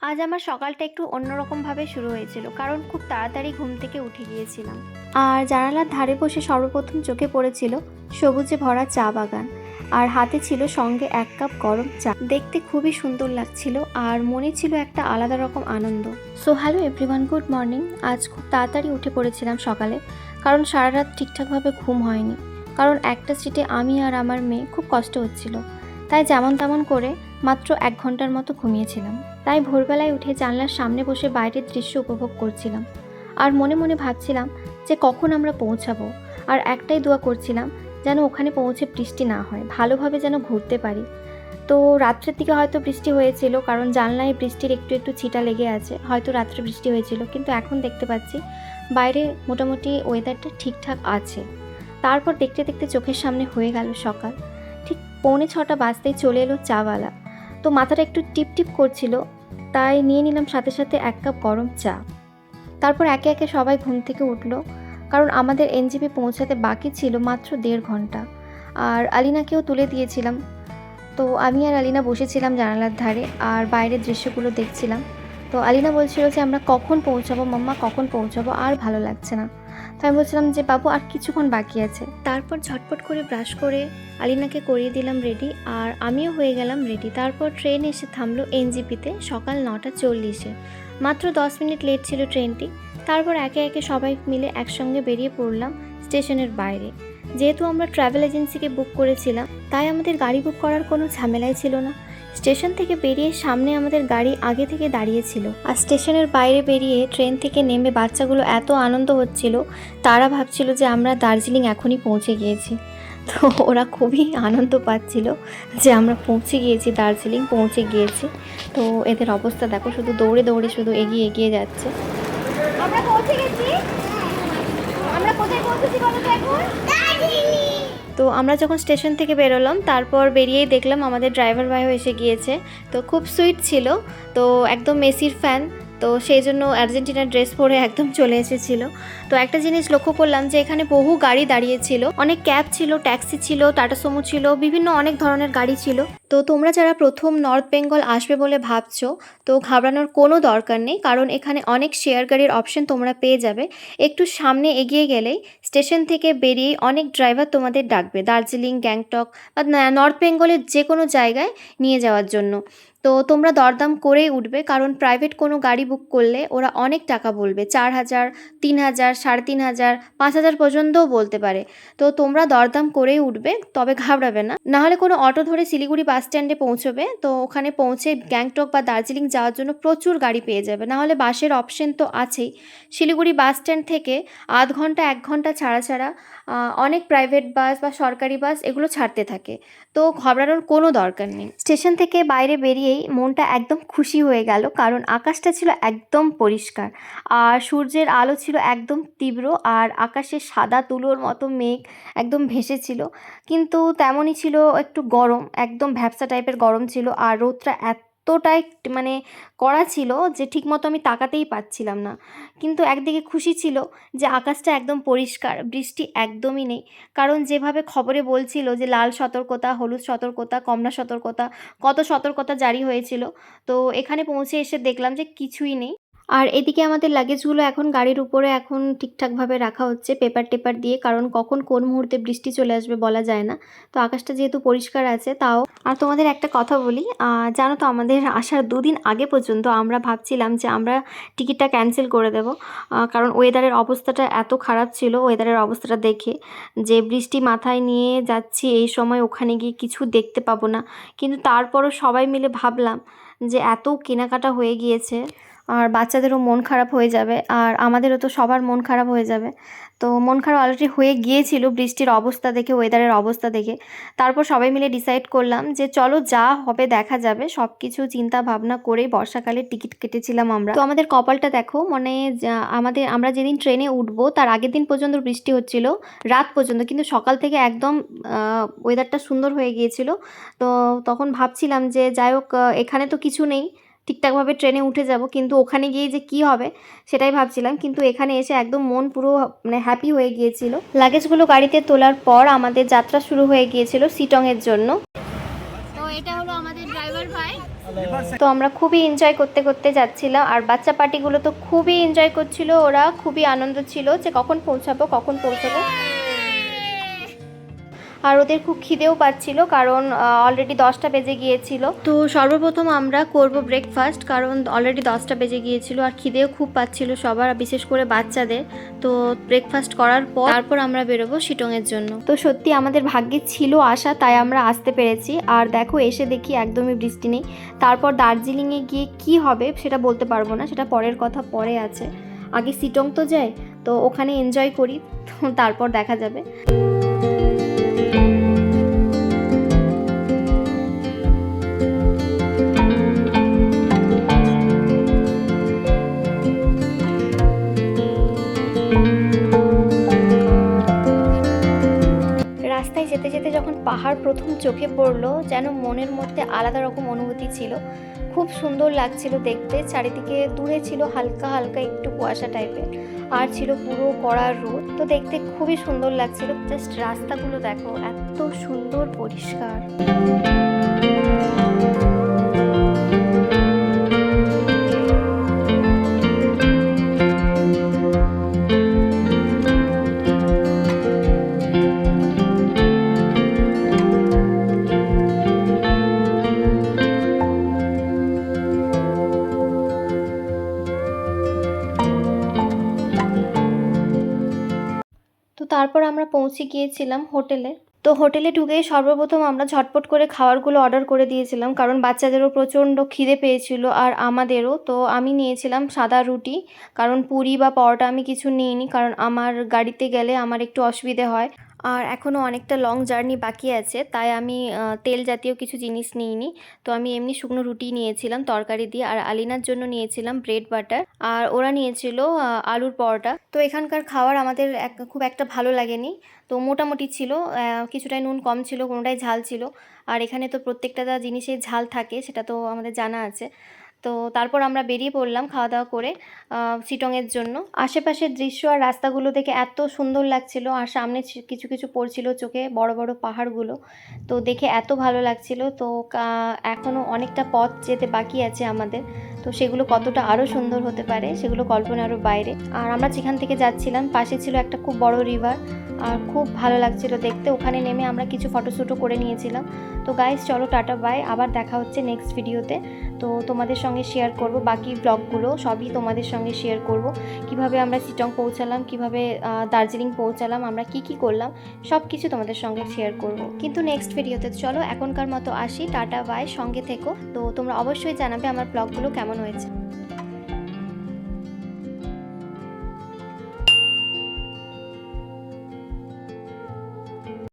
আজ আমার সকালটা একটু অন্যরকমভাবে শুরু হয়েছিল, কারণ খুব তাড়াতাড়ি ঘুম থেকে উঠে গিয়েছিলাম। আর জানালার ধারে বসে সর্বপ্রথম চোখে পড়েছিল সবুজে ভরা চা বাগান। আর হাতে ছিল সঙ্গে 1 কাপ গরম চা। দেখতে খুবই সুন্দর লাগছিল আর মনে ছিল একটা আলাদা রকম আনন্দ। So hello everyone, good morning. আজ খুব তাড়াতাড়ি উঠে পড়েছিলাম সকালে, কারণ সারা রাত ঠিকঠাকভাবে ঘুম হয়নি। কারণ একটা সিটে আমি আর আমার মেয়ে খুব কষ্ট হচ্ছিল, তাই যেমন তেমন করে মাত্র 1 ঘন্টার মতো ঘুমিয়েছিলাম। তাই ভোরবেলায় উঠে জানলার সামনে বসে বাইরের দৃশ্য উপভোগ করছিলাম আর মনে মনে ভাবছিলাম যে কখন আমরা পৌঁছাবো। আর একটাই দোয়া করছিলাম যেন ওখানে পৌঁছে বৃষ্টি না হয়, ভালোভাবে যেন ঘুরতে পারি। তো রাত্রের দিকে হয়তো বৃষ্টি হয়েছিল, কারণ জানলায় বৃষ্টির একটু একটু ছিটা লেগে আছে, হয়তো রাত্রে বৃষ্টি হয়েছিল। কিন্তু এখন দেখতে পাচ্ছি বাইরে মোটামুটি ওয়েদারটা ঠিকঠাক আছে। তারপর দেখতে দেখতে চোখের সামনে হয়ে গেল সকাল। ঠিক 6:45 বাজতেই চলে এলো চাওয়ালা। তো মাথাটা একটু টিপ টিপ করছিল, তাই নিয়ে নিলাম সাথে সাথে 1 কাপ গরম চা। তারপর একে একে সবাই ঘুম থেকে উঠলো, কারণ আমাদের এনজেপি পৌঁছাতে বাকি ছিল মাত্র 1.5 ঘন্টা। আর আলিনাকেও তুলে দিয়েছিলাম। তো আমি আর আলিনা বসেছিলাম জানালার ধারে আর বাইরের দৃশ্যগুলো দেখছিলাম। তো আলিনা বলছিল যে আমরা কখন পৌঁছাবো মাম্মা, কখন পৌঁছাবো, আর ভালো লাগছে না। তো আমি বলছিলাম যে বাবু আর কিছুক্ষণ বাকি আছে। তারপর ঝটপট করে ব্রাশ করে আলিনাকে করিয়ে দিলাম রেডি, আর আমিও হয়ে গেলাম রেডি। তারপর ট্রেন এসে থামলো এনজিপিতে সকাল 9:40-এ। মাত্র 10 মিনিট লেট ছিল ট্রেনটি। তারপর একে একে সবাই মিলে একসঙ্গে বেরিয়ে পড়লাম স্টেশনের বাইরে। যেহেতু আমরা ট্রাভেল এজেন্সিকে বুক করেছিলাম, তাই আমাদের গাড়ি বুক করার কোনো ঝামেলাই ছিল না। স্টেশন থেকে বেরিয়ে সামনে আমাদের গাড়ি আগে থেকে দাঁড়িয়েছিল। আর স্টেশনের বাইরে বেরিয়ে ট্রেন থেকে নেমে বাচ্চাগুলো এত আনন্দ হচ্ছিল, তারা ভাবছিল যে আমরা দার্জিলিং এখনই পৌঁছে গিয়েছি। তো ওরা খুবই আনন্দ পাচ্ছিল যে আমরা পৌঁছে গিয়েছি, দার্জিলিং পৌঁছে গিয়েছি। তো এদের অবস্থা দেখো, শুধু দৌড়ে দৌড়ে শুধু এগিয়ে এগিয়ে যাচ্ছে। আমরা পৌঁছে গেছি। আমরা কোথায় পৌঁছেছি বলো তো এখন? তো আমরা যখন স্টেশন থেকে বেরোলাম, তারপর বেরিয়েই দেখলাম আমাদের ড্রাইভার ভাইও এসে গিয়েছে। তো খুব সুইট ছিল, তো একদম মেসির ফ্যান, তো সেই জন্য আর্জেন্টিনার ড্রেস পরে একদম চলে এসেছিলো। তো একটা জিনিস লক্ষ্য করলাম যে এখানে বহু গাড়ি দাঁড়িয়েছিল, অনেক ক্যাব ছিল, ট্যাক্সি ছিল, টাটা সুমো ছিল, বিভিন্ন অনেক ধরনের গাড়ি ছিল। তো তোমরা যারা প্রথম নর্থ বেঙ্গল আসবে বলে ভাবছো, তো ঘাবড়ানোর কোনো দরকার নেই, কারণ এখানে অনেক শেয়ার গাড়ির অপশন তোমরা পেয়ে যাবে। একটু সামনে এগিয়ে গেলেই স্টেশন থেকে বেরিয়ে অনেক ড্রাইভার তোমাদের ডাকবে দার্জিলিং, গ্যাংটক বা নর্থ বেঙ্গলের যে কোনো জায়গায় নিয়ে যাওয়ার জন্য। তো তোমরা দরদাম করেই উঠবে, কারণ প্রাইভেট কোনো গাড়ি বুক করলে ওরা অনেক টাকা বলবে, 4,000, 3,000, 3,500, 5,000 পর্যন্তও বলতে পারে। তো তোমরা দরদাম করেই উঠবে, তবে ঘাবড়াবে না। নাহলে কোনো অটো ধরে শিলিগুড়ি বাস স্ট্যান্ডে পৌঁছবে, তো ওখানে পৌঁছে গ্যাংটক বা দার্জিলিং যাওয়ার জন্য প্রচুর গাড়ি পেয়ে যাবে। নাহলে বাসের অপশন তো আছেই। শিলিগুড়ি বাস স্ট্যান্ড থেকে আধ ঘন্টা 1 ঘন্টা ছাড়া ছাড়া অনেক প্রাইভেট বাস বা সরকারি বাস এগুলো ছাড়তে থাকে। তো ঘাবড়ানোর কোনো দরকার নেই। স্টেশন থেকে বাইরে বেরিয়েই মনটা একদম খুশি হয়ে গেল, কারণ আকাশটা ছিল একদম পরিষ্কার আর সূর্যের আলো ছিল একদম তীব্র, আর আকাশে সাদা তুলোর মতো মেঘ একদম ভেসেছিল। কিন্তু তেমনই ছিল একটু গরম, একদম ভ্যাপসা টাইপের গরম ছিল, আর রোদটা এতটাই মানে কড়া ছিল যে ঠিকমতো আমি তাকাতেই পাচ্ছিলাম না। কিন্তু একদিকে খুশি ছিল যে আকাশটা একদম পরিষ্কার, বৃষ্টি একদমই নেই। কারণ যেভাবে খবরে বলছিল যে লাল সতর্কতা, হলুদ সতর্কতা, কমলা সতর্কতা, কত সতর্কতা জারি হয়েছিল, তো এখানে পৌঁছে এসে দেখলাম যে কিছুই নেই। আর এদিকে আমাদের লাগেজগুলো এখন গাড়ির উপরে এখন ঠিকঠাকভাবে রাখা হচ্ছে পেপার টেপার দিয়ে, কারণ কখন কোন মুহূর্তে বৃষ্টি চলে আসবে বলা যায় না। তো আকাশটা যেহেতু পরিষ্কার আছে তাও। আর তোমাদের একটা কথা বলি, জানো তো আমাদের আসার 2 দিন আগে পর্যন্ত আমরা ভাবছিলাম যে আমরা টিকিটটা ক্যান্সেল করে দেব, কারণ ওয়েদারের অবস্থাটা এত খারাপ ছিল। ওয়েদারের অবস্থাটা দেখে যে বৃষ্টি মাথায় নিয়ে যাচ্ছি, এই সময় ওখানে গিয়ে কিছু দেখতে পাবো না। কিন্তু তারপরও সবাই মিলে ভাবলাম যে এত কেনাকাটা হয়ে গিয়েছে, আর বাচ্চাদেরও মন খারাপ হয়ে যাবে, আর আমাদেরও তো সবার মন খারাপ হয়ে যাবে। তো মন খারাপ অলরেডি হয়ে গিয়েছিল বৃষ্টির অবস্থা দেখে, ওয়েদারের অবস্থা দেখে। তারপর সবাই মিলে ডিসাইড করলাম যে চলো যা হবে দেখা যাবে। সব কিছু চিন্তা ভাবনা করেই বর্ষাকালের টিকিট কেটেছিলাম আমরা। তো আমাদের কপালটা দেখো, মানে আমরা যেদিন ট্রেনে উঠবো তার আগের দিন পর্যন্ত বৃষ্টি হচ্ছিল, রাত পর্যন্ত, কিন্তু সকাল থেকে একদম ওয়েদারটা সুন্দর হয়ে গিয়েছিল। তো তখন ভাবছিলাম যে যাই হোক, এখানে তো কিছু নেই, ঠিকঠাকভাবে ট্রেনে উঠে যাব, কিন্তু ওখানে গিয়ে যে কি হবে সেটাই ভাবছিলাম। কিন্তু এখানে এসে একদম মন পুরো মানে হ্যাপি হয়ে গিয়েছিল। লাগেজগুলো গাড়িতে তোলার পর আমাদের যাত্রা শুরু হয়ে গিয়েছিল শিটংয়ের জন্য। তো এটা হলো আমাদের ড্রাইভার ভাই। তো আমরা খুবই এনজয় করতে করতে যাচ্ছিলাম, আর বাচ্চা পার্টিগুলো তো খুবই এনজয় করছিল, ওরা খুবই আনন্দ ছিল যে কখন পৌঁছাবো কখন পৌঁছাবো। আর ওদের খুব খিদেও পাচ্ছিল, কারণ অলরেডি 10টা বেজে গিয়েছিল। তো সর্বপ্রথম আমরা করব ব্রেকফাস্ট, কারণ অলরেডি 10টা বেজে গিয়েছিল আর খিদেও খুব পাচ্ছিল সবার, বিশেষ করে বাচ্চাদের। তো ব্রেকফাস্ট করার পর তারপর আমরা বেরোবো শিটংয়ের জন্য। তো সত্যি আমাদের ভাগ্যে ছিল আশা, তাই আমরা আসতে পেরেছি। আর দেখো এসে দেখি একদমই বৃষ্টি নেই। তারপর দার্জিলিংয়ে গিয়ে কি হবে সেটা বলতে পারবো না, সেটা পরের কথা, পরে আছে। আগে শিটং তো যাই, তো ওখানে এনজয় করি, তারপর দেখা যাবে। রাস্তায় যেতে যেতে যখন পাহাড় প্রথম চোখে পড়লো, যেন মনের মধ্যে আলাদা রকম অনুভূতি ছিল। খুব সুন্দর লাগছিল দেখতে। চারিদিকে দূরে ছিল হালকা হালকা একটু কুয়াশা টাইপের, আর ছিল পুরো কড়া রোদ। তো দেখতে খুবই সুন্দর লাগছিল। জাস্ট রাস্তাগুলো দেখো, এত সুন্দর পরিষ্কার। তো তারপর আমরা পৌঁছে গিয়েছিলাম হোটেলে। তো হোটেলে ঢুকেই সর্বপ্রথম আমরা ঝটপট করে খাবারগুলো অর্ডার করে দিয়েছিলাম, কারণ বাচ্চাদেরও প্রচণ্ড খিদে পেয়েছিল আর আমাদেরও। তো আমি নিয়েছিলাম সাদা রুটি, কারণ পুরি বা পরোটা আমি কিছু নিইনি, কারণ আমার গাড়িতে গেলে আমার একটু অসুবিধে হয়। আর এখনও অনেকটা লং জার্নি বাকি আছে, তাই আমি তেল জাতীয় কিছু জিনিস নিইনি। তো আমি এমনি শুকনো রুটি নিয়েছিলাম তরকারি দিয়ে, আর আলিনার জন্য নিয়েছিলাম ব্রেড বাটার, আর ওরা নিয়েছিল আলুর পরোটা। তো এখানকার খাবার আমাদের খুব একটা ভালো লাগেনি। তো মোটামুটি ছিল, কিছুটাই নুন কম ছিল, কোনোটাই ঝাল ছিল। আর এখানে তো প্রত্যেকটা জিনিসে ঝাল থাকে, সেটা তো আমাদের জানা আছে। তো তারপর আমরা বেরিয়ে পড়লাম খাওয়া দাওয়া করে শিটংয়ের জন্য। আশেপাশের দৃশ্য আর রাস্তাগুলো দেখে এত সুন্দর লাগছিল, আর সামনে কিছু কিছু পড়ছিল চোখে, বড় বড় পাহাড়গুলো। তো দেখে এত ভালো লাগছিল। তো এখনও অনেকটা পথ যেতে বাকি আছে আমাদের। তো সেগুলো কতটা আরও সুন্দর হতে পারে সেগুলো কল্পনারও বাইরে। আর আমরা যেখান থেকে যাচ্ছিলাম পাশে ছিল একটা খুব বড় রিভার, আর খুব ভালো লাগছিল দেখতে। ওখানে নেমে আমরা কিছু ফটোশ্যুটও করে নিয়েছিলাম। তো গাইস চলো টাটা বাই, আবার দেখা হচ্ছে নেক্সট ভিডিওতে। তো তোমাদের সঙ্গে শেয়ার করব বাকি ব্লগগুলো, সবই তোমাদের সঙ্গে শেয়ার করব। কিভাবে আমরা শিটং পৌঁছালাম, কিভাবে দার্জিলিং পৌঁছালাম, আমরা কি কি করলাম, সব কিছু তোমাদের সঙ্গে শেয়ার করব কিন্তু নেক্সট ভিডিওতে। চলো এখনকার মতো আসি, টাটা বাই, সঙ্গে থেকো। তো তোমরা অবশ্যই জানাবে আমার ব্লগগুলো কেমন হয়েছে।